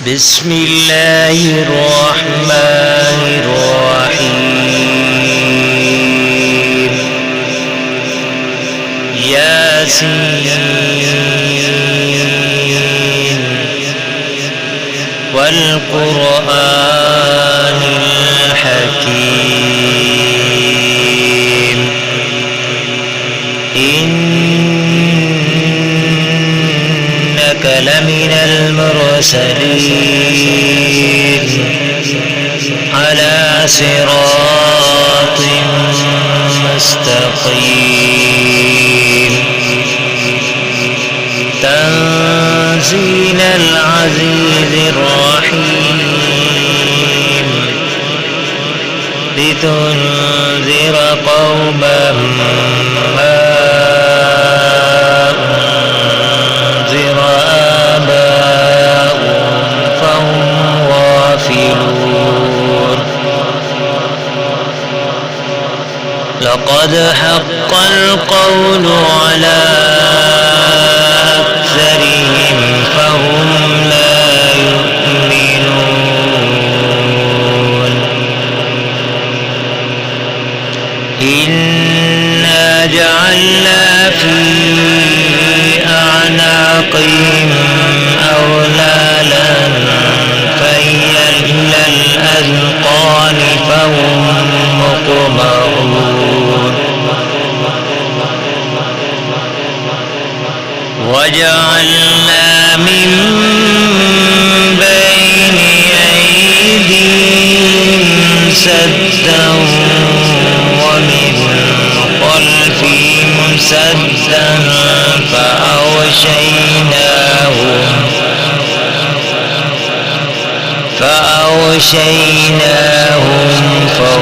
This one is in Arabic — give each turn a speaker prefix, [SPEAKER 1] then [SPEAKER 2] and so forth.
[SPEAKER 1] بسم الله الرحمن الرحيم ياسين والقرآن الحكيم إنك لمن المرسلين على صراط مستقيم تنزيل العزيز الرحيم لتنذر قوما ما أنذر آباؤهم فهم غافلون لقد حق القول على أكثرهم فهم لا يؤمنون إنا جعلنا في أعناقهم أغلالا فهي إلى الأذقان فهم مقمحون وجعلنا من بين أيديهم سدا ومن خلفهم سدا فأغشيناهم فهم